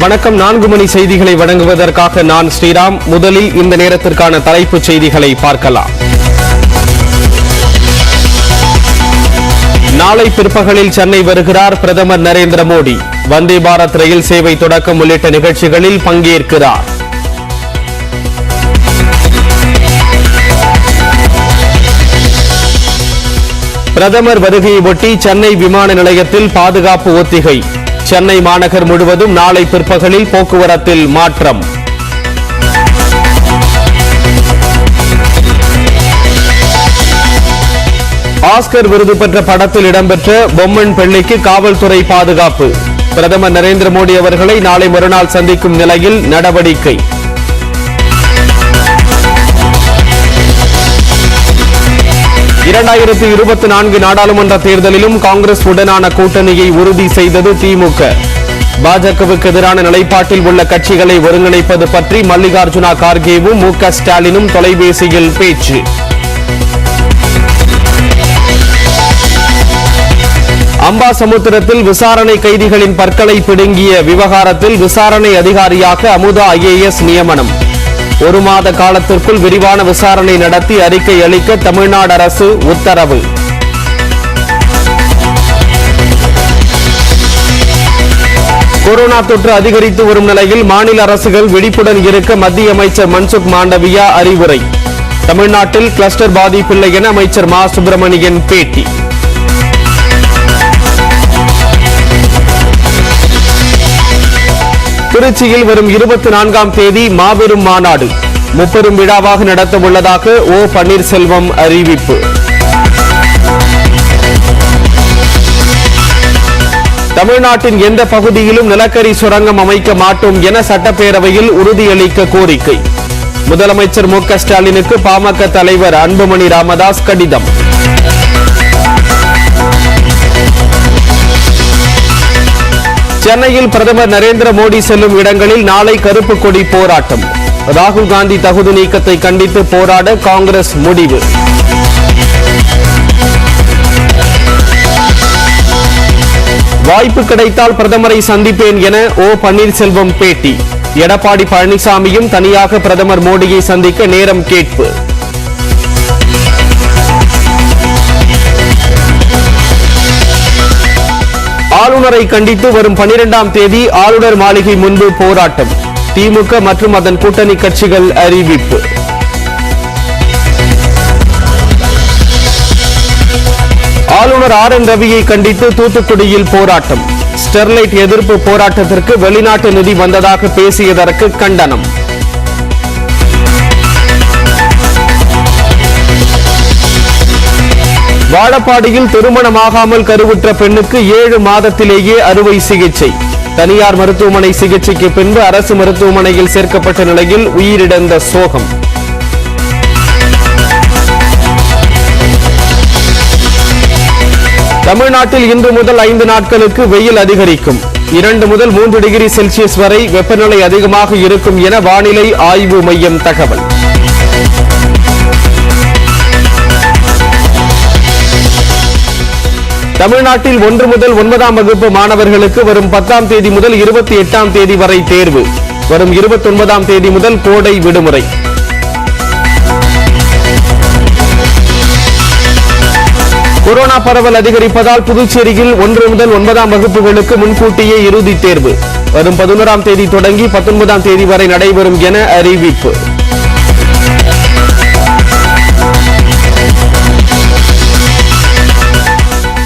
வணக்கம். 4 மணி செய்திகளை வழங்குவதற்காக நான் ஸ்ரீராம். முதலில் இந்த நேரத்திற்கான தலைப்புச் செய்திகளை பார்க்கலாம். நாளை பிற்பகலில் சென்னை வருகிறார் பிரதமர் நரேந்திர மோடி. வந்தே பாரத் ரயில் சேவை தொடக்கம் உள்ளிட்ட நிகழ்ச்சிகளில் பங்கேற்கிறார். பிரதமர் வருகையை ஒட்டி சென்னை விமான நிலையத்தில் பாதுகாப்பு ஒத்திகை. சென்னை மாநகர் முழுவதும் நாளை பிற்பகலில் போக்குவரத்தில் மாற்றம். ஆஸ்கர் விருது பெற்ற படத்தில் இடம்பெற்ற பொம்மன் பிள்ளைக்கு காவல்துறை பாதுகாப்பு. பிரதமர் நரேந்திர மோடி அவர்களை நாளை மறுநாள் சந்திக்கும் நிலையில் நடவடிக்கை. இரண்டாயிரத்து 24 நாடாளுமன்ற தேர்தலிலும் காங்கிரஸ் உடனான கூட்டணியை உறுதி செய்தது திமுக. பாஜகவுக்கு எதிரான நிலைப்பாட்டில் உள்ள கட்சிகளை ஒருங்கிணைப்பது பற்றி மல்லிகார்ஜுனா கார்கேவும் மு.க. ஸ்டாலினும் தொலைபேசியில் பேச்சு. அம்பாசமுத்திரத்தில் விசாரணை கைதிகளின் பற்களை பிடுங்கிய விவகாரத்தில் விசாரணை அதிகாரியாக அமுதா IAS நியமனம். 1 மாத காலத்திற்குள் விரிவான விசாரணை நடத்தி அறிக்கை அளிக்க தமிழ்நாடு அரசு உத்தரவு. கொரோனா தொற்று அதிகரித்து வரும் நிலையில் மாநில அரசுகள் விழிப்புடன் இருக்க மத்திய அமைச்சர் மன்சுக் மாண்டவியா அறிவுரை. தமிழ்நாட்டில் கிளஸ்டர் பாதிப்பில்லை என அமைச்சர் மா சுப்பிரமணியன் பேட்டி. திருச்சியில் வரும் 24ஆம் தேதி மாபெரும் மாநாடு. முப்பெரும் விழாவாக நடத்த உள்ளதாக ஓ பன்னீர்செல்வம் அறிவிப்பு. தமிழ்நாட்டின் எந்த பகுதியிலும் நிலக்கரி சுரங்கம் அமைக்க மாட்டோம் என சட்டப்பேரவையில் உறுதியளிக்க கோரிக்கை. முதலமைச்சர் மு.க. ஸ்டாலினுக்கு பாமக தலைவர் அன்புமணி ராமதாஸ் கடிதம். சென்னையில் பிரதமர் நரேந்திர மோடி செல்லும் இடங்களில் நாளை கருப்பு கொடி போராட்டம். ராகுல் காந்தி தகுதி நீக்கத்தை கண்டித்து போராட காங்கிரஸ் முடிவு. வாய்ப்பு கிடைத்தால் பிரதமரை சந்திப்பேன் என ஓ பன்னீர்செல்வம் பேட்டி. எடப்பாடி பழனிசாமியும் தனியாக பிரதமர் மோடியை சந்திக்க நேரம் கேட்பு. ஆளுநரை கண்டித்து வரும் 12ஆம் தேதி ஆளுநர் மாளிகை முன்பு போராட்டம். திமுக மற்றும் அதன் கூட்டணி கட்சிகள் அறிவிப்பு. ஆளுநர் RN ரவியை கண்டித்து தூத்துக்குடியில் போராட்டம். ஸ்டெர்லைட் எதிர்ப்பு போராட்டத்திற்கு வெளிநாட்டு நிதி வந்ததாக பேசியதற்கு கண்டனம். வாழப்பாடியில் திருமணமாகாமல் கருவுற்ற பெண்ணுக்கு 7 மாதத்திலேயே அறுவை சிகிச்சை. தனியார் மருத்துவமனை சிகிச்சைக்கு பின்பு அரசு மருத்துவமனையில் சேர்க்கப்பட்ட நிலையில் உயிரிழந்த சோகம். தமிழ்நாட்டில் இன்று முதல் 5 நாட்களுக்கு வெயில் அதிகரிக்கும். 2 முதல் 3 டிகிரி செல்சியஸ் வரை வெப்பநிலை அதிகமாக இருக்கும் என வானிலை ஆய்வு மையம் தகவல். தமிழ்நாட்டில் 1 முதல் 9ஆம் வகுப்பு மாணவர்களுக்கு வரும் 10ஆம் தேதி முதல் 28ஆம் தேதி வரை தேர்வு. வரும் 29ஆம் தேதி முதல் கோடை விடுமுறை. கொரோனா பரவல் அதிகரிப்பதால் புதுச்சேரியில் 1 முதல் 9ஆம் வகுப்புகளுக்கு முன்கூட்டியே இறுதி தேர்வு. வரும் 11ஆம் தேதி தொடங்கி 19ஆம் தேதி வரை நடைபெறும் என அறிவிப்பு.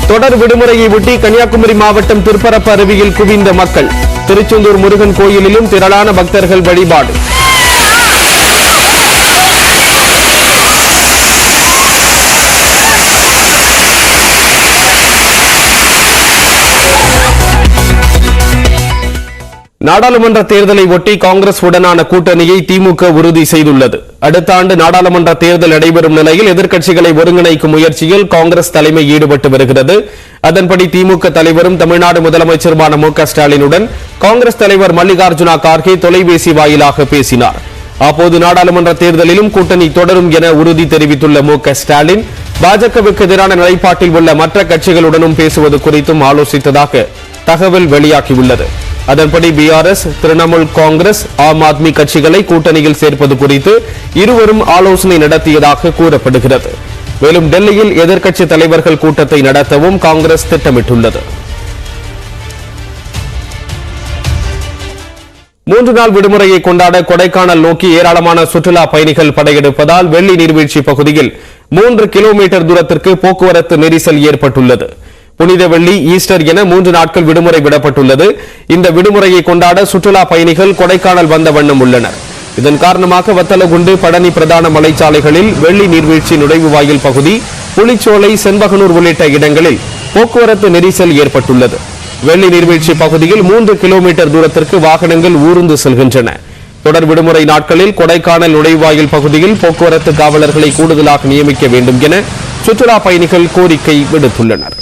தொடர் விடுமுறையை ஒட்டி கன்னியாகுமரி மாவட்டம் திருப்பரப்பு அருவியில் குவிந்த மக்கள். திருச்செந்தூர் முருகன் கோயிலிலும் திரளான பக்தர்கள் வழிபாடு. நாடாளுமன்ற தேர்தலை ஒட்டி காங்கிரஸ் உடனான கூட்டணியை திமுக உறுதி செய்துள்ளது. அடுத்த ஆண்டு நாடாளுமன்ற தேர்தல் நடைபெறும் நிலையில் எதிர்க்கட்சிகளை ஒருங்கிணைக்கும் முயற்சியில் காங்கிரஸ் தலைமை ஈடுபட்டு வருகிறது. அதன்படி திமுக தலைவரும் தமிழ்நாடு முதலமைச்சருமான மு.க. ஸ்டாலினுடன் காங்கிரஸ் தலைவர் மல்லிகார்ஜுனா கார்கே தொலைபேசி வாயிலாக பேசினார். அப்போது நாடாளுமன்ற தேர்தலிலும் கூட்டணி தொடரும் என உறுதி தெரிவித்துள்ள மு.க. ஸ்டாலின் பாஜகவுக்கு எதிரான நிலைப்பாட்டில் உள்ள மற்ற கட்சிகளுடனும் பேசுவது குறித்தும் ஆலோசித்ததாக தகவல் வெளியாகியுள்ளது. அதன்படி பிஆர்எஸ், திரிணாமுல் காங்கிரஸ், ஆம் ஆத்மி கட்சிகளை கூட்டணியில் சேர்ப்பது குறித்து இருவரும் ஆலோசனை நடத்தியதாக கூறப்படுகிறது. மேலும் டெல்லியில் எதிர்க்கட்சி தலைவர்கள் கூட்டத்தை நடத்தவும் காங்கிரஸ் திட்டமிட்டுள்ளது. 3 நாள் விடுமுறையை கொண்டாட கொடைக்கானல் நோக்கி ஏராளமான சுற்றுலா பயணிகள் படையெடுப்பதால் வெள்ளி நீர்வீழ்ச்சி பகுதியில் 3 கிலோமீட்டர் தூரத்திற்கு போக்குவரத்து நெரிசல் ஏற்பட்டுள்ளது. புனித வெள்ளி, ஈஸ்டர் என 3 நாட்கள் விடுமுறை விடப்பட்டுள்ளது. இந்த விடுமுறையை கொண்டாட சுற்றுலா பயணிகள் கொடைக்கானல் வந்த வண்ணம் உள்ளனர். இதன் காரணமாக வத்தலகுண்டு, பழனி பிரதான மலைச்சாலைகளில் வெள்ளி நீர்வீழ்ச்சி நுழைவு வாயில் பகுதி, புலிச்சோலை, செண்பகனூர் உள்ளிட்ட இடங்களில் போக்குவரத்து நெரிசல் ஏற்பட்டுள்ளது. வெள்ளி நீர்வீழ்ச்சி பகுதியில் 3 கிலோமீட்டர் தூரத்திற்கு வாகனங்கள் ஊர்ந்து செல்கின்றன. தொடர் விடுமுறை நாட்களில் கொடைக்கானல் நுழைவாயில் பகுதியில் போக்குவரத்து காவலர்களை கூடுதலாக நியமிக்க வேண்டும் என சுற்றுலா பயணிகள் கோரிக்கை விடுத்துள்ளனர்.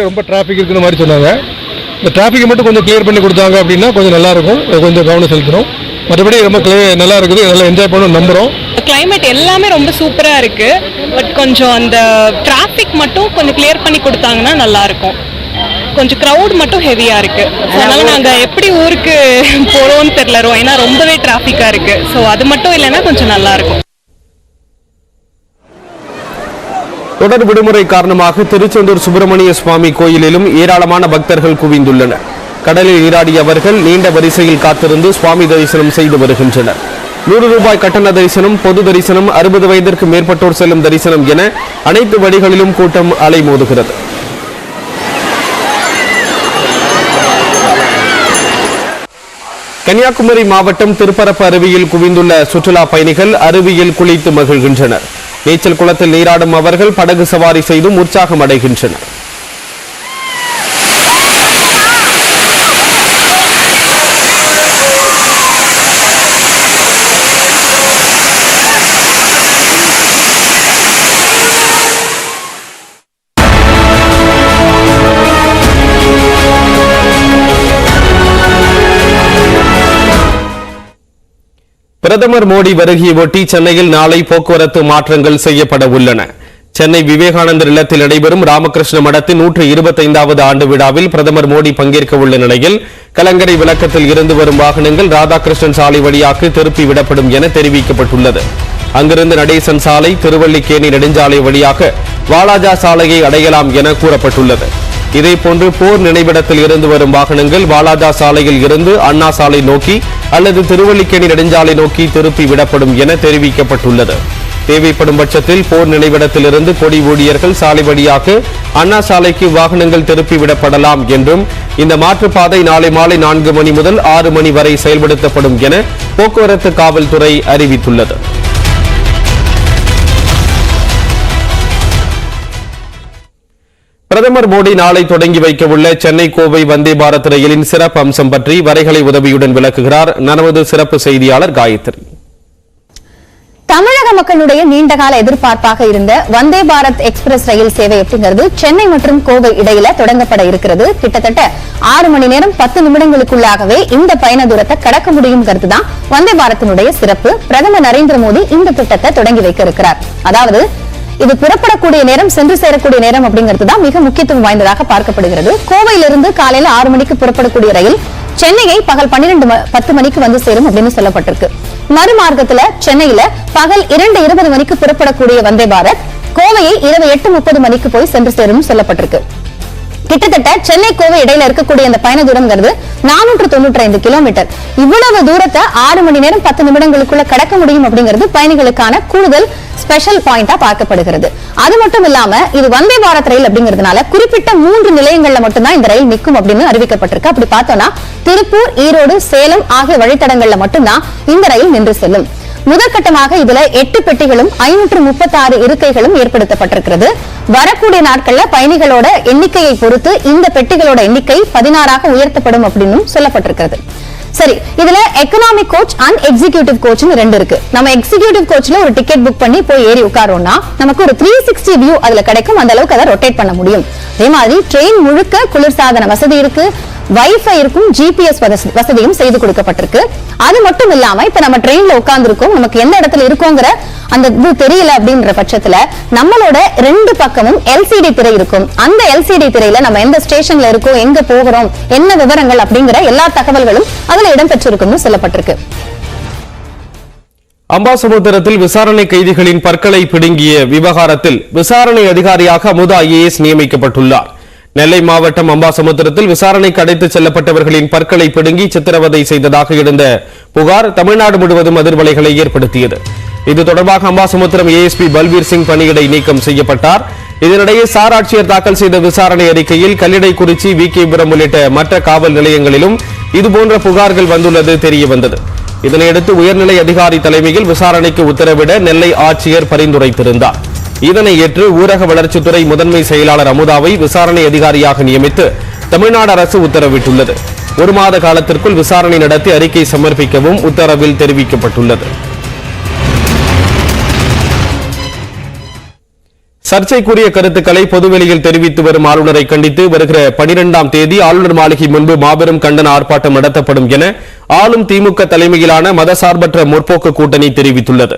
ரொம்ப டிராஃபிக் இருக்குற மாதிரி சொன்னாங்க. இந்த டிராஃபிக்கை மட்டும் கொஞ்சம் கிளியர் பண்ணி கொடுத்தாங்க அப்படின்னா கொஞ்சம் நல்லா இருக்கும். கொஞ்சம் கவனம் செலுத்தணும். மற்றபடி ரொம்ப நல்லா இருக்குது. நல்லா என்ஜாய் பண்ணணும் நம்புறோம். கிளைமேட் எல்லாமே ரொம்ப சூப்பரா இருக்கு. பட் கொஞ்சம் அந்த டிராஃபிக் மட்டும் கொஞ்சம் கிளியர் பண்ணி கொடுத்தாங்கன்னா நல்லா இருக்கும். கொஞ்சம் கிரவுட் மட்டும் ஹெவியா இருக்கு. அதனால நாங்க எப்படி ஊருக்கு போறோம்னு தெரியல. ஏன்னா ரொம்பவே டிராஃபிக்கா இருக்கு. ஸோ அது மட்டும் இல்லைன்னா கொஞ்சம் நல்லா இருக்கும். தொடர் விடுமுறை காரணமாக திருச்செந்தூர் சுப்பிரமணிய சுவாமி கோயிலிலும் ஏராளமான பக்தர்கள் குவிந்துள்ளனர். கடலில் நீராடிய அவர்கள் நீண்ட வரிசையில் காத்திருந்து சுவாமி தரிசனம் செய்து வருகின்றனர். 100 ரூபாய் கட்டண தரிசனம், பொது தரிசனம், 60 வயதிற்கு மேற்பட்டோர் செல்லும் தரிசனம் என அனைத்து வழிகளிலும் கூட்டம் அலைமோதுகிறது. கன்னியாகுமரி மாவட்டம் திருப்பரப்பு அருவியில் குவிந்துள்ள சுற்றுலா பயணிகள் அருவியில் குளித்து மகிழ்கின்றனர். நீச்சல் குளத்தில் நீராடும் அவர்கள் படகு சவாரி செய்தும் உற்சாகம் அடைகின்றனர். பிரதமர் மோடி வருகையை ஒட்டி சென்னையில் நாளை போக்குவரத்து மாற்றங்கள் செய்யப்பட உள்ளன. சென்னை விவேகானந்தர் இல்லத்தில் நடைபெறும் ராமகிருஷ்ண மடத்தின் 125வது ஆண்டு விழாவில் பிரதமர் மோடி பங்கேற்க உள்ள நிலையில் கலங்கரை விளக்கத்தில் இருந்து வரும் வாகனங்கள் ராதாகிருஷ்ணன் சாலை வழியாக திருப்பி விடப்படும் என தெரிவிக்கப்பட்டுள்ளது. அங்கிருந்து நடேசன் சாலை, திருவல்லிக்கேணி நெடுஞ்சாலை வழியாக வாலாஜா சாலையை அடையலாம் என கூறப்பட்டுள்ளது. இதேபோன்று போர் நினைவிடத்தில் இருந்து வரும் வாகனங்கள் வாலாஜா சாலையில் இருந்து அண்ணா சாலை நோக்கி அல்லது திருவல்லிக்கேணி நெடுஞ்சாலை நோக்கி திருப்பி விடப்படும் என தெரிவிக்கப்பட்டுள்ளது. தேவைப்படும் பட்சத்தில் போர் நினைவிடத்திலிருந்து கொடி ஊழியர்கள் சாலை வழியாக அண்ணா சாலைக்கு வாகனங்கள் திருப்பி விடப்படலாம் என்றும் இந்த மாற்றுப்பாதை நாளை மாலை 4 மணி முதல் 6 மணி வரை செயல்படுத்தப்படும் என போக்குவரத்து காவல்துறை அறிவித்துள்ளது. பிரதமர் மோடி நாளை தொடங்கி வைக்க உள்ள சென்னை கோவை வந்தே பாரத் ரயிலின் சிறப்பு அம்சம் பற்றி வரைகலை உதவியுடன் விளக்குகிறார் நமது சிறப்பு செய்தியாளர் காயத்ரி. தமிழக மக்களுடைய நீண்டகால எதிர்பார்ப்பாக இருந்த வந்தே பாரத் எக்ஸ்பிரஸ் ரயில் சேவை அப்படிங்கிறது சென்னை மற்றும் கோவை இடையில தொடங்கப்பட இருக்கிறது. கிட்டத்தட்ட 6 மணி நேரம் 10 நிமிடங்களுக்குள்ளாகவே இந்த பயண தூரத்தை கடக்க முடியும் தான் வந்தே பாரத்தினுடைய சிறப்பு. பிரதமர் நரேந்திர மோடி இந்த திட்டத்தை தொடங்கி வைக்க இருக்கிறார். அதாவது இது புறப்படக்கூடிய நேரம், சென்று சேரக்கூடிய நேரம் அப்படிங்கிறது தான் மிக முக்கியத்துவம் வாய்ந்ததாக பார்க்கப்படுகிறது. கோவையிலிருந்து காலையில 6 மணிக்கு புறப்படக்கூடிய ரயில் சென்னையை பகல் 12:10 மணிக்கு வந்து சேரும் அப்படின்னு சொல்லப்பட்டிருக்கு. மறுமார்க்கத்துல சென்னையில பகல் 2:20 மணிக்கு புறப்படக்கூடிய வந்தே பாரத் கோவையை இரவு 8:30 மணிக்கு போய் சென்று சேரும் சொல்லப்பட்டிருக்கு. கிட்டத்தட்ட சென்னை கோவை இடையில இருக்கக்கூடிய அந்த பயண தூரம்ங்கிறது 495 கிலோமீட்டர். இவ்வளவு தூரத்தை 6 மணி நேரம் 10 நிமிடங்களுக்குள்ள கடக்க முடியும் அப்படிங்கிறது பயணிகளுக்கான கூடுதல் ஸ்பெஷல் பாயிண்டா பார்க்கப்படுகிறது. அது மட்டும் இல்லாம இது வந்தே பாரத் ரயில் அப்படிங்கிறதுனால குறிப்பிட்ட 3 நிலையங்கள்ல மட்டும்தான் இந்த ரயில் நிற்கும் அப்படின்னு அறிவிக்கப்பட்டிருக்கு. அப்படி பார்த்தோம்னா திருப்பூர், ஈரோடு, சேலம் ஆகிய வழித்தடங்கள்ல மட்டும்தான் இந்த ரயில் நின்று செல்லும். முதற்கட்டமாக இதுல 8 பெட்டிகளும் 536 இருக்கைகளும் ஏற்படுத்தப்பட்டிருக்கிறது. வரக்கூடிய நாட்கள்ல பயணிகளோட எண்ணிக்கையை பொறுத்து இந்த பெட்டிகளோட எண்ணிக்கை 16ஆக உயர்த்தப்படும் அப்படின்னு சொல்லப்பட்டிருக்கிறது. சரி, இதுல எக்கனாமிக் கோச் அண்ட் எக்ஸிகியூட்டிவ் கோச்னு 2 இருக்கு. நம்ம எக்ஸிகியூட்டிவ் கோச்ல ஒரு டிக்கெட் புக் பண்ணி போய் ஏறி உட்காரோம்னா நமக்கு ஒரு 360 வியூ அதுல கிடைக்கும். அந்த அளவுக்கு அதை ரொட்டேட் பண்ண முடியும். அதே மாதிரி ட்ரெயின் முழுக்க குளிர்சாதன வசதி இருக்கு. வைஃபை இருக்கும், ஜிபிஎஸ் வசதியும் செய்து கொடுக்கப்பட்டிருக்கு. அது மட்டும் இல்லாம இப்ப நம்ம ட்ரெயின்ல உட்கார்ந்து இருக்கோம், நமக்கு எந்த இடத்துல இருக்கோங்கிற அந்த இது தெரியல அப்படின்ற பட்சத்துல நம்மளோட 2 பக்கமும் எல்சிடி திரை இருக்கும். அந்த எல்சிடி திரையில நம்ம எந்த ஸ்டேஷன்ல இருக்கோம், எங்க போகிறோம், என்ன விவரங்கள் அப்படிங்கிற எல்லா தகவல்களும் அதுல இடம்பெற்றிருக்கும்னு சொல்லப்பட்டிருக்கு. அம்பாசமுத்திரத்தில் விசாரணை கைதிகளின் பற்களை பிடுங்கிய விவகாரத்தில் விசாரணை அதிகாரியாக அமுதா ஐஏஎஸ் நியமிக்கப்பட்டுள்ளார். நெல்லை மாவட்டம் அம்பாசமுத்திரத்தில் விசாரணைக்கு அழைத்துச் செல்லப்பட்டவர்களின் பற்களை பிடுங்கி சித்திரவதை செய்ததாக எழுந்த புகார் தமிழ்நாடு முழுவதும் அதிர்வலைகளை ஏற்படுத்தியது. இது தொடர்பாக அம்பாசமுத்திரம் ஏஎஸ்பி பல்பீர் சிங் பணியிடை நீக்கம் செய்யப்பட்டார். இதனிடையே சார் ஆட்சியர் தாக்கல் செய்த விசாரணை அறிக்கையில் கல்லிடைக்குறிச்சி, விகேபுரம் உள்ளிட்ட மற்ற காவல் நிலையங்களிலும் இதுபோன்ற புகார்கள் வந்துள்ளது தெரியவந்தது. இதனையடுத்து உயர்நிலை அதிகாரி தலைமையில் விசாரணைக்கு உத்தரவிட நெல்லை ஆட்சியர் பரிந்துரைத்திருந்தார். இதனை ஏற்று ஊரக வளர்ச்சித்துறை முதன்மை செயலாளர் அமுதாவை விசாரணை அதிகாரியாக நியமித்து தமிழ்நாடு அரசு உத்தரவிட்டுள்ளது. 1 மாத காலத்திற்குள் விசாரணை நடத்தி அறிக்கை சமர்ப்பிக்கவும் உத்தரவில் தெரிவிக்கப்பட்டுள்ளது. சர்ச்சைக்குரிய கருத்துக்களை பொதுவெளியில் தெரிவித்து வரும் ஆளுநரை கண்டித்து வருகிற 12ஆம் தேதி ஆளுநர் மாளிகை முன்பு மாபெரும் கண்டன ஆர்ப்பாட்டம் நடத்தப்படும் என ஆளும் திமுக தலைமையிலான மதசார்பற்ற முற்போக்கு கூட்டணி தெரிவித்துள்ளது.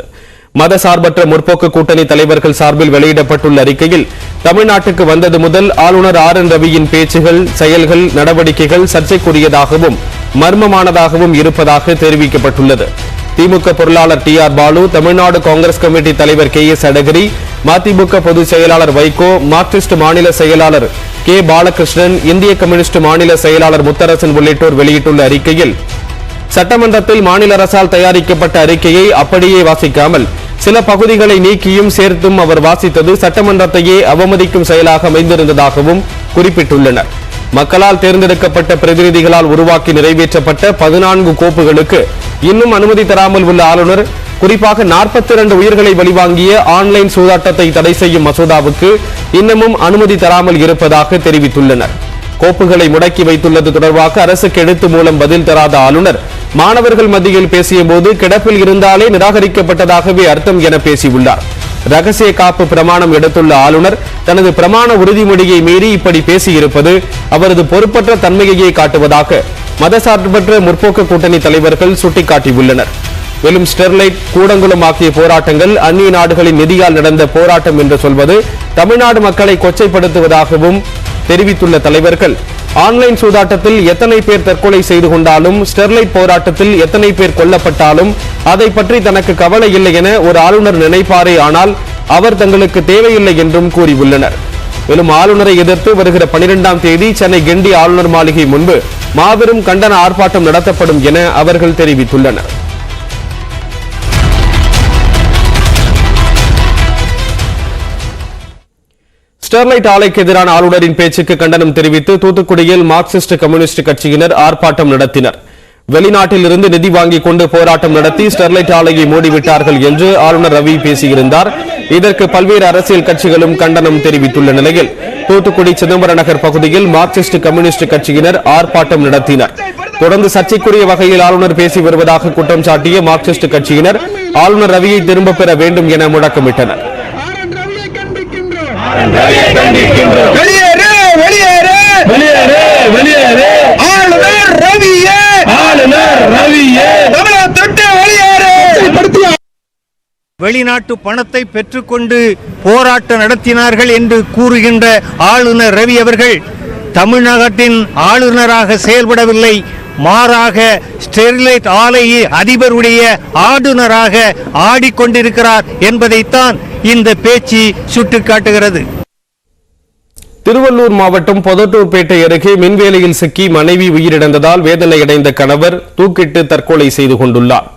மதசார்பற்ற முற்போக்கு கூட்டணி தலைவர்கள் சார்பில் வெளியிடப்பட்டுள்ள அறிக்கையில் தமிழ்நாட்டுக்கு வந்தது முதல் ஆளுநர் RN ரவியின் பேச்சுகள், செயல்கள், நடவடிக்கைகள் சர்ச்சைக்குரியதாகவும் மர்மமானதாகவும் இருப்பதாக தெரிவிக்கப்பட்டுள்ளது. திமுக பொருளாளர் TR பாலு, தமிழ்நாடு காங்கிரஸ் கமிட்டி தலைவர் KS அழகிரி, மதிமுக பொதுச் செயலாளர் வைகோ, மார்க்சிஸ்ட் மாநில செயலாளர் K பாலகிருஷ்ணன், இந்திய கம்யூனிஸ்ட் மாநில செயலாளர் முத்தரசன் உள்ளிட்டோர் வெளியிட்டுள்ள அறிக்கையில் சட்டமன்றத்தில் மாநில அரசால் தயாரிக்கப்பட்ட அறிக்கையை அப்படியே வாசிக்காமல் சில பகுதிகளை நீக்கியும் சேர்த்தும் அவர் வாசித்தது சட்டமன்றத்தையே அவமதிக்கும் செயலாக அமைந்திருந்ததாகவும் குறிப்பிட்டுள்ளனர். மக்களால் தேர்ந்தெடுக்கப்பட்ட பிரதிநிதிகளால் உருவாக்கி நிறைவேற்றப்பட்ட 14 கோப்புகளுக்கு இன்னும் அனுமதி தராமல் உள்ள ஆளுநர் குறிப்பாக 42 உயிர்களை பலிவாங்கிய ஆன்லைன் சூதாட்டத்தை தடை செய்யும் மசோதாவுக்கு இன்னமும் அனுமதி தராமல் இருப்பதாக தெரிவித்துள்ளனர். கோப்புகளை முடக்கி வைத்துள்ளது தொடர்பாக அரசுக்கு எழுத்து மூலம் பதில் தராத ஆளுநர் மாணவர்கள் மத்தியில் பேசிய போது கிடப்பில் இருந்தாலே நிராகரிக்கப்பட்டதாகவே அர்த்தம் என பேசியுள்ளார். ரகசிய காப்பு பிரமாணம் எடுத்துள்ள ஆளுநர் தனது பிரமாண உறுதிமொழியை மீறி இப்படி பேசியிருப்பது அவரது பொறுப்பற்ற தன்மையையே காட்டுவதாக மதசார்பற்ற முற்போக்கு கூட்டணி தலைவர்கள் சுட்டிக்காட்டியுள்ளனர். மேலும் ஸ்டெர்லைட், கூடங்குளம் ஆகிய போராட்டங்கள் அந்நிய நாடுகளின் நிதியால் நடந்த போராட்டம் என்று சொல்வது தமிழ்நாடு மக்களை கொச்சைப்படுத்துவதாகவும் தெரிவித்துள்ள தலைவர்கள் ஆன்லைன் சூதாட்டத்தில் எத்தனை பேர் தற்கொலை செய்து கொண்டாலும், ஸ்டெர்லைட் போராட்டத்தில் எத்தனை பேர் கொல்லப்பட்டாலும் அதை பற்றி தனக்கு கவலை இல்லை என ஒரு ஆளுநர் நினைப்பாரே, ஆனால் அவர் தங்களுக்கு தேவையில்லை என்றும் கூறியுள்ளனர். மேலும் ஆளுநரை எதிர்த்து வருகிற 12ஆம் தேதி சென்னை கிண்டி ஆளுநர் மாளிகை முன்பு மாபெரும் கண்டன ஆர்ப்பாட்டம் நடத்தப்படும் என அவர்கள் தெரிவித்துள்ளனர். ஸ்டெர்லைட் ஆலைக்கு எதிரான ஆளுநரின் பேச்சுக்கு கண்டனம் தெரிவித்து தூத்துக்குடியில் மார்க்சிஸ்ட் கம்யூனிஸ்ட் கட்சியினர் ஆர்ப்பாட்டம் நடத்தினர். வெளிநாட்டில் இருந்து நிதி வாங்கிக் கொண்டு போராட்டம் நடத்தி ஸ்டெர்லைட் ஆலையை மூடிவிட்டார்கள் என்று ஆளுநர் ரவி பேசியிருந்தார். இதற்கு பல்வேறு அரசியல் கட்சிகளும் கண்டனம் தெரிவித்துள்ள நிலையில் தூத்துக்குடி சிதம்பர நகர் பகுதியில் மார்க்சிஸ்ட் கம்யூனிஸ்ட் கட்சியினர் ஆர்ப்பாட்டம் நடத்தினர். தொடர்ந்து சர்ச்சைக்குரிய வகையில் ஆளுநர் பேசி வருவதாக குற்றம் சாட்டிய மார்க்சிஸ்ட் கட்சியினர் ஆளுநர் ரவியை திரும்பப் பெற வேண்டும் என முழக்கமிட்டனர். வெளியேறு வெளியேறு வெளியேறு வெளியேறு ஆளுநர் ரவியே ஆளுநர் ரவியே தமிழகத்தை வெளியேறு. வெளிநாட்டு பணத்தை பெற்றுக்கொண்டு போராட்டம் நடத்தினார்கள் என்று கூறுகின்ற ஆளுநர் ரவி அவர்கள் தமிழ்நாட்டின் ஆளுநராக செயல்படவில்லை, மாறாக ஸ்டெர்லைட் ஆலை அதிபருடைய ஆளுநராக ஆடிக்கொண்டிருக்கிறார் என்பதைத்தான் இந்த பேச்சு சுட்டிக்காட்டுகிறது. திருவள்ளூர் மாவட்டம் பொதட்டூர்பேட்டை அருகே மின்வேலியில் சிக்கி மனைவி உயிரிழந்ததால் வேதனையடைந்த கணவர் தூக்கிட்டு தற்கொலை செய்து கொண்டுள்ளார்.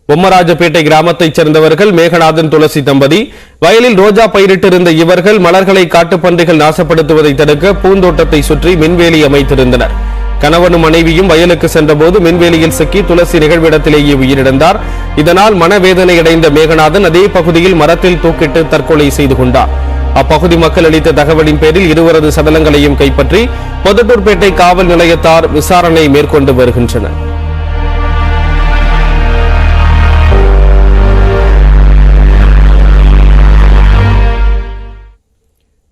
பொம்மராஜப்பேட்டை கிராமத்தைச் சேர்ந்தவர்கள் மேகநாதன், துளசி தம்பதி. வயலில் ரோஜா பயிரிட்டிருந்த இவர்கள் மலர்களை காட்டுப்பன்றிகள் நாசப்படுத்துவதை தடுக்க பூந்தோட்டத்தை சுற்றி மின்வேலி அமைத்திருந்தனர். கணவனும் மனைவியும் வயலுக்கு சென்றபோது மின்வேலியில் சிக்கி துளசி நிகழ்விடத்திலேயே உயிரிழந்தார். இதனால் மனவேதனை அடைந்த மேகநாதன் அதே பகுதியில் மரத்தில் தூக்கிட்டு தற்கொலை செய்து கொண்டார். அப்பகுதி மக்கள் அளித்த தகவலின் பேரில் இருவரது சடலங்களையும் கைப்பற்றி பொதட்டூர்பேட்டை காவல் நிலையத்தார் விசாரணை மேற்கொண்டு வருகின்றனர்.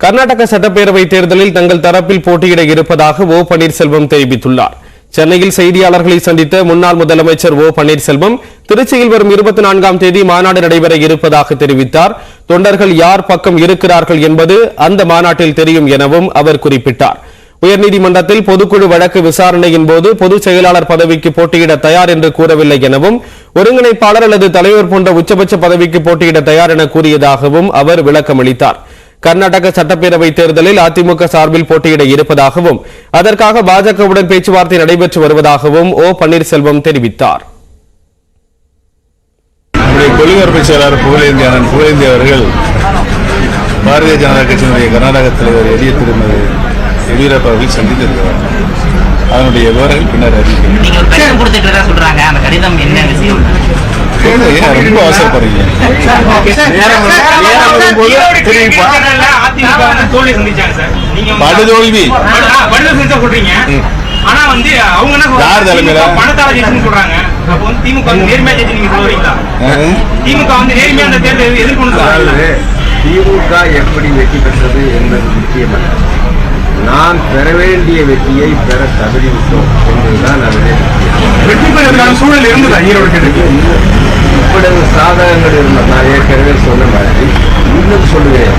கர்நாடக சட்டப்பேரவை தேர்தலில் தங்கள் தரப்பில் போட்டியிட இருப்பதாக ஓ பன்னீர்செல்வம் தெரிவித்துள்ளார். சென்னையில் செய்தியாளர்களை சந்தித்த முன்னாள் முதலமைச்சர் ஓ பன்னீர்செல்வம் திருச்சியில் வரும் 24ஆம் தேதி மாநாடு நடைபெற இருப்பதாக தெரிவித்தார். தொண்டர்கள் யார் பக்கம் இருக்கிறார்கள் என்பது அந்த மாநாட்டில் தெரியும் எனவும் அவர் குறிப்பிட்டார். உயர்நீதிமன்றத்தில் பொதுக்குழு வழக்கு விசாரணையின் போது பொதுச் செயலாளர் பதவிக்கு போட்டியிட தயார் என்று கூறவில்லை எனவும் ஒருங்கிணைப்பாளர் அல்லது தலைவர் போன்ற உச்சபட்ச பதவிக்கு போட்டியிட தயார் என கூறியதாகவும் அவர் விளக்கமளித்தார். கர்நாடக சட்டப்பேரவை தேர்தலில் அதிமுக சார்பில் போட்டியிட இருப்பதாகவும் அதற்காக பாஜகவுடன் பேச்சுவார்த்தை நடைபெற்று வருவதாகவும் ஓ பன்னீர்செல்வம் தெரிவித்தார். கொள்கை அமைப்பு செயலாளர் புகழேந்தி அவர்கள் பாரதிய ஜனதா கட்சியினுடைய கர்நாடக தலைவர் எளிய திருமதி எடியூரப்பா அவர்கள் சந்தித்திருக்கிறார். அதனுடைய விவரங்கள் பின்னர் அறிவிக்கிறேன். ரொம்ப அவசரப்படுறீங்க. படுதோல்வி ஆனா வந்து அவங்க யார் தலைமையில பணத்தால சொல்றாங்க. அப்ப வந்து திமுக நேர்மையா ஜெயிச்சு நீங்க சொல்றீங்களா? திமுக வந்து நேர்மையா அந்த தேர்தலை எதிர்கொண்டு திமுக எப்படி வெற்றி பெற்றது என்பது முக்கியமல்ல, நாம் பெற வேண்டிய வெற்றியை பெற தவறிவிட்டோம் என்பதுதான் அதிலே வெற்றி பெறுவதற்கான சூழல் இருந்ததா? இவ்வளவு சாதகங்கள் இருந்த நான் ஏற்கனவே சொன்ன மாதிரி இன்னும் சொல்லுவேன்.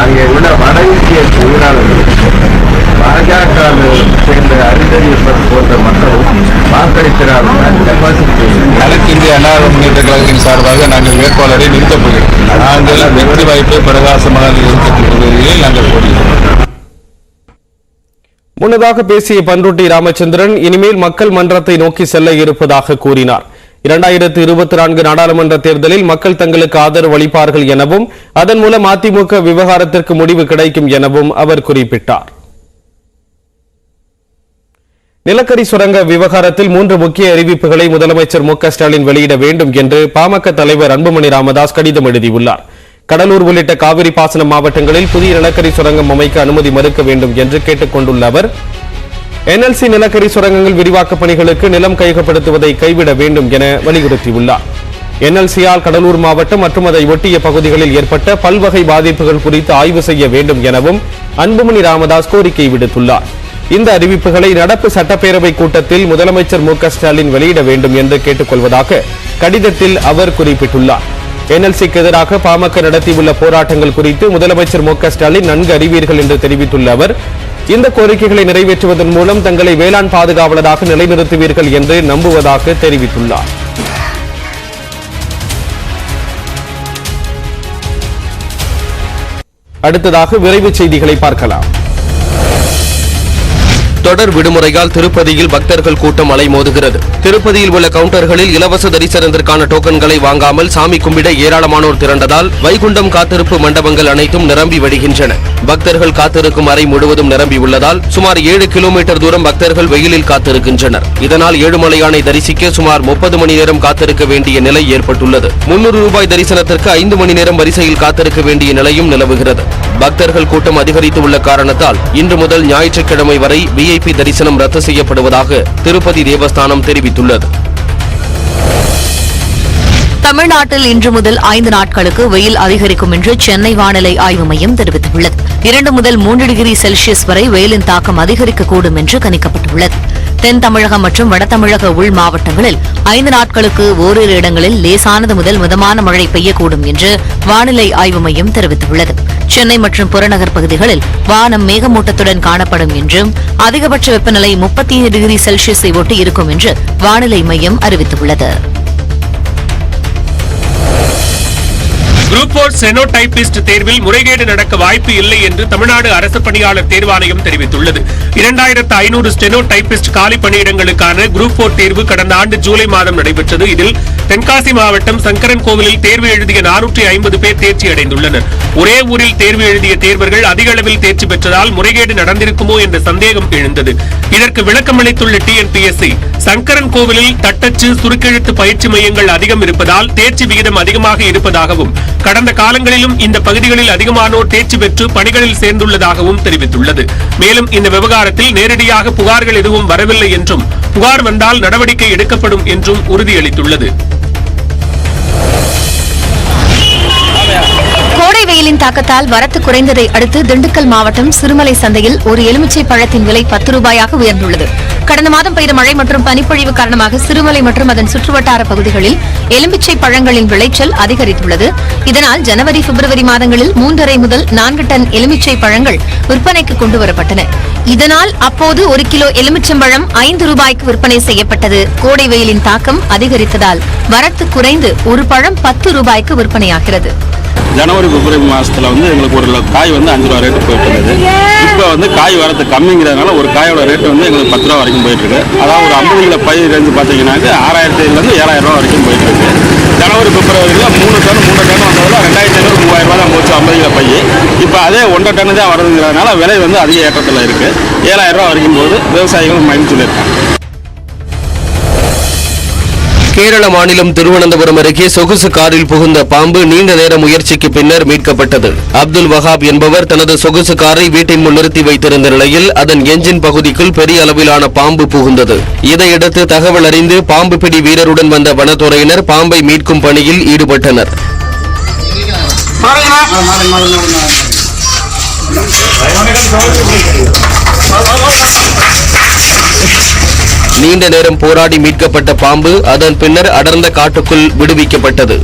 அங்கே உள்ள வட இந்திய தொழிலாளர்கள் பாஜகவில் சேர்ந்த அறிந்தறியப்பட்ட போன்ற மக்களும் வாக்களிக்கிறார்கள். அனைத்து இந்திய அண்ணா முன்னேற்ற கழகத்தின் சார்பாக நாங்கள் வேட்பாளரை நிறுத்தப் போகிறோம். நாங்கள் வெற்றி வாய்ப்பை பிரகாசமாக நிறுத்தப்படுவதில் நாங்கள் போடுகிறோம். முன்னதாக பேசிய பன்ருட்டி ராமச்சந்திரன் இனிமேல் மக்கள் மன்றத்தை நோக்கி செல்ல இருப்பதாக கூறினார். 2024 நாடாளுமன்ற தேர்தலில் மக்கள் தங்களுக்கு ஆதரவு அளிப்பார்கள் எனவும் அதன் மூலம் அதிமுக விவகாரத்திற்கு முடிவு கிடைக்கும் எனவும் அவர் குறிப்பிட்டார். நிலக்கரி சுரங்க விவகாரத்தில் 3 முக்கிய அறிவிப்புகளை முதலமைச்சர் மு.க. ஸ்டாலின் வெளியிட வேண்டும் என்று பாமக தலைவர் அன்புமணி ராமதாஸ் கடிதம் எழுதியுள்ளார். கடலூர் உள்ளிட்ட காவிரி பாசன மாவட்டங்களில் புதிய நிலக்கரி சுரங்கம் அமைக்க அனுமதி மறுக்க வேண்டும் என்று கேட்டுக் கொண்டுள்ள அவர் NLC நிலக்கரி சுரங்கங்கள் விரிவாக்கப் பணிகளுக்கு நிலம் கையகப்படுத்துவதை கைவிட வேண்டும் என வலியுறுத்தியுள்ளார். NLC-யால் கடலூர் மாவட்டம் மற்றும் அதை ஒட்டிய பகுதிகளில் ஏற்பட்ட பல்வகை பாதிப்புகள் குறித்து ஆய்வு செய்ய வேண்டும் எனவும் அன்புமணி ராமதாஸ் கோரிக்கை விடுத்துள்ளார். இந்த அறிவிப்புகளை நடப்பு சட்டப்பேரவை கூட்டத்தில் முதலமைச்சர் மு.க. ஸ்டாலின் வெளியிட வேண்டும் என்று கேட்டுக் கொள்வதாக கடிதத்தில் அவர் குறிப்பிட்டுள்ளார். NLC-க்கு எதிராக பாமக நடத்தியுள்ள போராட்டங்கள் குறித்து முதலமைச்சர் மு.க. ஸ்டாலின் நன்கு அறிவீர்கள் என்று தெரிவித்துள்ள அவர் இந்த கோரிக்கைகளை நிறைவேற்றுவதன் மூலம் தங்களை வேளாண் பாதுகாவலராக நிலைநிறுத்துவீர்கள் என்று நம்புவதாக தெரிவித்துள்ளார். அடுத்ததாக விரைவு செய்திகளை பார்க்கலாம். தொடர் விடுமுறையால் திருப்பதியில் பக்தர்கள் கூட்டம் அலைமோதுகிறது. திருப்பதியில் உள்ள கவுண்டர்களில் இலவச தரிசனத்திற்கான டோக்கன்களை வாங்காமல் சாமி கும்பிட ஏராளமானோர் திரண்டதால் வைகுண்டம் காத்திருப்பு மண்டபங்கள் அனைத்தும் நிரம்பி வழிகின்றன. பக்தர்கள் காத்திருக்கும் அறை முழுவதும் நிரம்பி உள்ளதால் சுமார் 7 கிலோமீட்டர் தூரம் பக்தர்கள் வெயிலில் காத்திருக்கின்றனர். இதனால் ஏழுமலையானை தரிசிக்க சுமார் 30 மணி நேரம் காத்திருக்க வேண்டிய நிலை ஏற்பட்டுள்ளது. 300 ரூபாய் தரிசனத்திற்கு 5 மணி நேரம் வரிசையில் காத்திருக்க வேண்டிய நிலையும் நிலவுகிறது. பக்தர்கள் கூட்டம் அதிகரித்து உள்ள காரணத்தால் இன்று முதல் ஞாயிற்றுக்கிழமை வரை VIP தரிசனம் ரத்து செய்யப்படுவதாக திருப்பதி தேவஸ்தானம் தெரிவித்துள்ளது. தமிழ்நாட்டில் இன்று முதல் 5 நாட்களுக்கு வெயில் அதிகரிக்கும் என்று சென்னை வானிலை ஆய்வு மையம் தெரிவித்துள்ளது. 2 முதல் 3 டிகிரி செல்சியஸ் வரை வெயிலின் தாக்கம் அதிகரிக்கக்கூடும் என்று கணிக்கப்பட்டுள்ளது. தென் தமிழகம் மற்றும் வட தமிழக உள் மாவட்டங்களில் 5 நாட்களுக்கு ஓரிரு இடங்களில் லேசானது முதல் மிதமான மழை பெய்யக்கூடும் என்று வானிலை ஆய்வு மையம் தெரிவித்துள்ளது. சென்னை மற்றும் புறநகர் பகுதிகளில் வானம் மேகமூட்டத்துடன் காணப்படும் என்றும் அதிகபட்ச வெப்பநிலை 37 டிகிரி செல்சியஸை ஒட்டி இருக்கும் என்று வானிலை மையம் அறிவித்துள்ளது. குரூப் 4 ஸ்டெனோ டைபிஸ்ட் தேர்வில் முறைகேடு நடக்க வாய்ப்பு இல்லை என்று தமிழ்நாடு அரசு பணியாளர் தேர்வாணையம் தெரிவித்துள்ளது. 2500 ஸ்டெனோ டைபிஸ்ட் காலி பணியிடங்களுக்கான குரூப் 4 தேர்வு கடந்த ஆண்டு ஜூலை மாதம் நடைபெற்றது. இதில் தென்காசி மாவட்டம் சங்கரன் கோவிலில் தேர்வு எழுதிய 450 பேர் தேர்ச்சி அடைந்துள்ளனர். ஒரே ஊரில் தேர்வு எழுதிய தேர்வர்கள் அதிக அளவில் தேர்ச்சி பெற்றதால் முறைகேடு நடந்திருக்குமோ என்ற சந்தேகம் எழுந்தது. இதற்கு விளக்கமளித்துள்ள TNPSC, சங்கரன் கோவிலில் தட்டச்சு சுருக்கெழுத்து பயிற்சி மையங்கள் அதிகம் இருப்பதால் தேர்ச்சி விகிதம் அதிகமாக இருப்பதாகவும் கடந்த காலங்களிலும் இந்த பகுதிகளில் அதிகமானோர் தேர்ச்சி பெற்று பணிகளில் சேர்ந்துள்ளதாகவும் தெரிவித்துள்ளது. மேலும் இந்த விவகாரத்தில் நேரடியாக புகார்கள் எதுவும் வரவில்லை என்றும் புகார் வந்தால் நடவடிக்கை எடுக்கப்படும் என்றும் உறுதியளித்துள்ளது. கோடை வெயிலின் தாக்கத்தால் வரத்து குறைந்ததை அடுத்து திண்டுக்கல் மாவட்டம் சிறுமலை சந்தையில் ஒரு எலுமிச்சை பழத்தின் விலை 10 ரூபாயாக உயர்ந்துள்ளது. கடந்த மாதம் பெய்த மழை மற்றும் பனிப்பொழிவு காரணமாக சிறுமலை மற்றும் அதன் சுற்றுவட்டார பகுதிகளில் எலுமிச்சை பழங்களின் விளைச்சல் அதிகரித்துள்ளது. இதனால் ஜனவரி பிப்ரவரி மாதங்களில் 3.5 முதல் 4 டன் எலுமிச்சை பழங்கள் விற்பனைக்கு கொண்டுவரப்பட்டன. இதனால் அப்போது 1 கிலோ எலுமிச்சம்பழம் 5 ரூபாய்க்கு விற்பனை செய்யப்பட்டது. கோடை வெயிலின் தாக்கம் அதிகரித்ததால் வரத்து குறைந்து ஒரு பழம் 10 ரூபாய்க்கு விற்பனையாகிறது. ஜனவரி பிப்ரவரி மாதத்தில் எங்களுக்கு ஒரு காய் 5 ரூபா ரேட்டு போயிட்டு இருந்தது. இப்போ காய் வரது கம்மிங்கிறதுனால ஒரு காயோட ரேட்டு எங்களுக்கு 10 ரூபா வரைக்கும் போயிட்டு இருக்கு. அதாவது ஒரு 50 கிலோ பை ரேஞ்சு பார்த்தீங்கன்னாக்க 6,000 7,000 ரூபா வரைக்கும் போயிட்டு இருக்கு. ஜனவரி பிப்ரவரியில் 3 டன் வந்ததில் 2,500 3,000 ரூபா தான் போச்சு 50 கிலோ பை. இப்போ அதே 1.5 டன் தான் வருதுங்கிறதுனால விலை அதிக ஏற்றத்தில் இருக்கு. 7,000 ரூபா வரைக்கும் போது விவசாயிகள் மகிழ்ச்சி சொல்லியிருக்காங்க. கேரள மாநிலம் திருவனந்தபுரம் அருகே சொகுசு காரில் புகுந்த பாம்பு நீண்ட நேர முயற்சிக்கு பின்னர் மீட்கப்பட்டது. அப்துல் வஹாப் என்பவர் தனது சொகுசு காரை வீட்டின் முன் நிறுத்தி வைத்திருந்த நிலையில் அதன் எஞ்சின் பகுதிக்குள் பெரிய அளவிலான பாம்பு புகுந்தது. இதையடுத்து தகவல் அறிந்து பாம்பு பிடி வீரருடன் வந்த வனத்துறையினர் பாம்பை மீட்கும் பணியில் ஈடுபட்டனர். நீண்ட நேரம் போராடி மீட்கப்பட்ட பாம்பு அதன் பின்னர் அடர்ந்த காட்டுக்குள் விடுவிக்கப்பட்டது.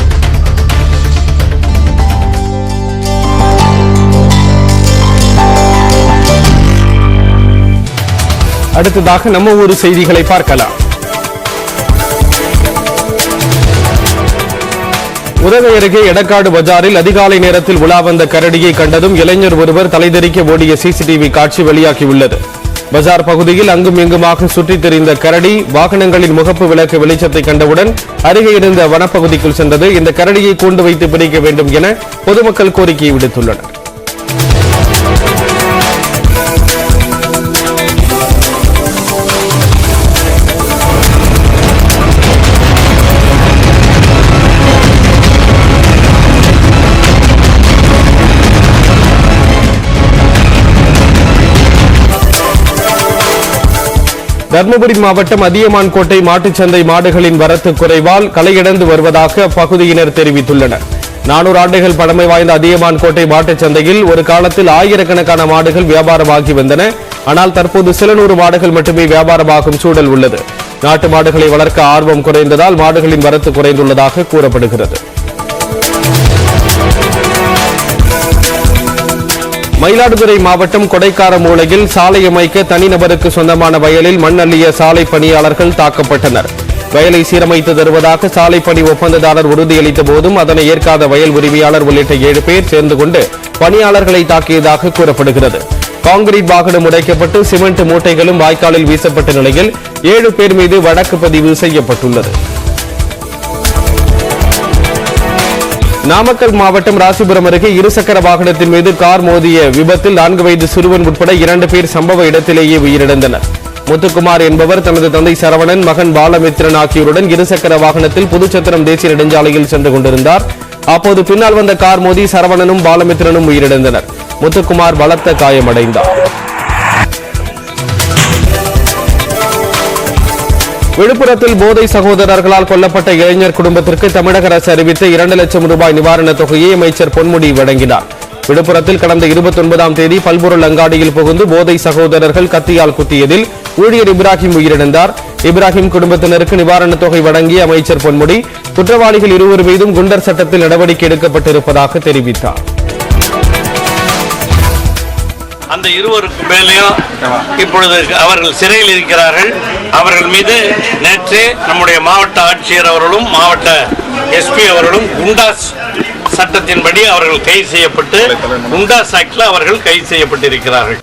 அடுத்ததாக நம்ம ஊர் செய்திகளை பார்க்கலாம். உதகை அருகே எடக்காடு பஜாரில் அதிகாலை நேரத்தில் உலா வந்த கரடியை கண்டதும் இளைஞர் ஒருவர் தலைதெறிக்க ஓடிய சிசிடிவி காட்சி வெளியாகியுள்ளது. பஜார் பகுதியில் அங்கும் இங்குமாக சுற்றித் திரிந்த கரடி வாகனங்களின் முகப்பு விளக்கு வெளிச்சத்தை கண்டவுடன் அருகே இருந்த வனப்பகுதிக்குள் சென்றது. இந்த கரடியை கூண்டு வைத்து பிடிக்க வேண்டும் என பொதுமக்கள் கோரிக்கை விடுத்துள்ளனர். தர்மபுரி மாவட்டம் அதியமான்கோட்டை மாட்டுச்சந்தை மாடுகளின் வரத்து குறைவால் களையிழந்து வருவதாக அப்பகுதியினர் தெரிவித்துள்ளனர். 400 ஆண்டுகள் பழமை வாய்ந்த அதியமான்கோட்டை மாட்டுச்சந்தையில் ஒரு காலத்தில் ஆயிரக்கணக்கான மாடுகள் வியாபாரமாகி வந்தன. ஆனால் தற்போது சில 100 மாடுகள் மட்டுமே வியாபாரமாகும் சூழல் உள்ளது. நாட்டு மாடுகளை வளர்க்க ஆர்வம் குறைந்ததால் மாடுகளின் வரத்து குறைந்துள்ளதாக கூறப்படுகிறது. மயிலாடுதுறை மாவட்டம் கொடைக்காரமூலையில் சாலை அமைக்க தனிநபருக்கு சொந்தமான வயலில் மண் அள்ளிய சாலை பணியாளர்கள் தாக்கப்பட்டனர். வயலை சீரமைத்து தருவதாக சாலை பணி ஒப்பந்ததாரர் உறுதியளித்த போதும் அதனை ஏற்காத வயல் உரிமையாளர் உள்ளிட்ட 7 பேர் சேர்ந்து கொண்டு பணியாளர்களை தாக்கியதாக கூறப்படுகிறது. கான்கிரீட் வாகனம் உடைக்கப்பட்டு சிமெண்ட் மூட்டைகளும் வாய்க்காலில் வீசப்பட்ட நிலையில் 7 பேர் மீது வழக்கு பதிவு செய்யப்பட்டுள்ளது. நாமக்கல் மாவட்டம் ராசிபுரம் அருகே இருசக்கர வாகனத்தின் மீது கார் மோதிய விபத்தில் 4 வயது சிறுவன் உட்பட 2 பேர் சம்பவ இடத்திலேயே உயிரிழந்தனர். முத்துக்குமார் என்பவர் தனது தந்தை சரவணன், மகன் பாலமித்ரன் ஆகியோருடன் இருசக்கர வாகனத்தில் புதுச்சத்திரம் தேசிய நெடுஞ்சாலையில் சென்று கொண்டிருந்தார். அப்போது பின்னால் வந்த கார் மோதி சரவணனும் பாலமித்ரனும் உயிரிழந்தனர். முத்துக்குமார் பலத்த காயமடைந்தார். விழுப்புரத்தில் போதை சகோதரர்களால் கொல்லப்பட்ட இளைஞர் குடும்பத்திற்கு தமிழக அரசு அறிவித்த 2 லட்சம் ரூபாய் நிவாரணத் தொகையை அமைச்சர் பொன்முடி வழங்கினார். விழுப்புரத்தில் கடந்த 29ஆம் தேதி பல்பொருள் அங்காடியில் புகுந்து போதை சகோதரர்கள் கத்தியால் குத்தியதில் ஊழியர் இப்ராஹிம் உயிரிழந்தார். இப்ராஹிம் குடும்பத்தினருக்கு நிவாரணத் தொகை வழங்கிய அமைச்சர் பொன்முடி குற்றவாளிகள் 20 மீதும் குண்டர் சட்டத்தில் நடவடிக்கை எடுக்கப்பட்டிருப்பதாக தெரிவித்தார். அந்த 20 மேலேயும் இப்பொழுது அவர்கள் சிறையில் இருக்கிறார்கள். அவர்கள் மீது நேற்று நம்முடைய மாவட்ட ஆட்சியர் அவர்களும் மாவட்ட எஸ்பி அவர்களும் குண்டாஸ் சட்டத்தின்படி அவர்கள் கைது செய்யப்பட்டு குண்டாஸ் ஆக்டில் அவர்கள் கைது செய்யப்பட்டிருக்கிறார்கள்.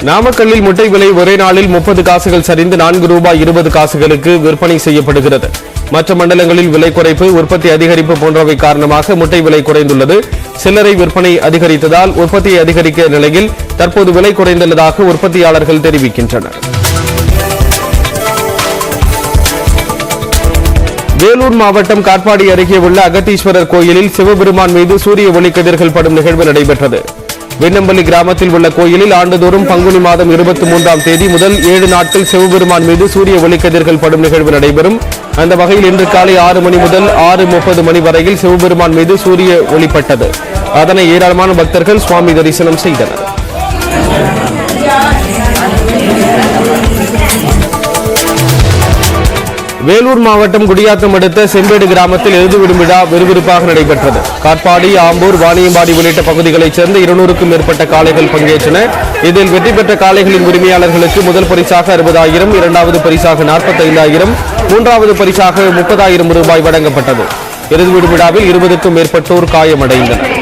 நாமக்கல்லில் முட்டை விலை ஒரே நாளில் 30 காசுகள் சரிந்து 4 ரூபாய் 20 காசுகளுக்கு விற்பனை செய்யப்படுகிறது. மற்ற மண்டலங்களில் விலை குறைப்பு, உற்பத்தி அதிகரிப்பு போன்றவை காரணமாக முட்டை விலை குறைந்துள்ளது. சில்லறை விற்பனை அதிகரித்ததால் உற்பத்தியை அதிகரிக்க நிலையில் தற்போது விலை குறைந்துள்ளதாக உற்பத்தியாளர்கள் தெரிவிக்கின்றனர். வேலூர் மாவட்டம் காட்பாடி அருகே உள்ள அகத்தீஸ்வரர் கோயிலில் சிவபெருமான் மீது சூரிய ஒளி கதிர்கள் படும் நிகழ்வு நடைபெற்றது. வெண்ணம்பள்ளி கிராமத்தில் உள்ள கோயிலில் ஆண்டுதோறும் பங்குனி மாதம் 23ஆம் தேதி முதல் 7 நாட்கள் சிவபெருமான் மீது சூரிய ஒளிக்கதிர்கள் படும் நிகழ்வு நடைபெறும். அந்த வகையில் இன்று காலை 6 மணி முதல் 6:30 மணி வரையில் சிவபெருமான் மீது சூரிய ஒளிப்பட்டது. அதனை ஏராளமான பக்தர்கள் சுவாமி தரிசனம் செய்தனர். வேலூர் மாவட்டம் குடியாத்தம் அடுத்த செம்பேடு கிராமத்தில் எருதுவிடும் விழா விறுவிறுப்பாக நடைபெற்றது. காட்பாடி, ஆம்பூர், வாணியம்பாடி உள்ளிட்ட பகுதிகளைச் சேர்ந்த 200க்கும் மேற்பட்ட காளைகள் பங்கேற்றன. இதில் வெற்றி பெற்ற காளைகளின் உரிமையாளர்களுக்கு முதல் பரிசாக 60,000, இரண்டாவது பரிசாக 45,000, மூன்றாவது பரிசாக 30,000 ரூபாய் வழங்கப்பட்டது. எருதுவிடும் விழாவில் 20க்கும் மேற்பட்டோர் காயமடைந்தனர்.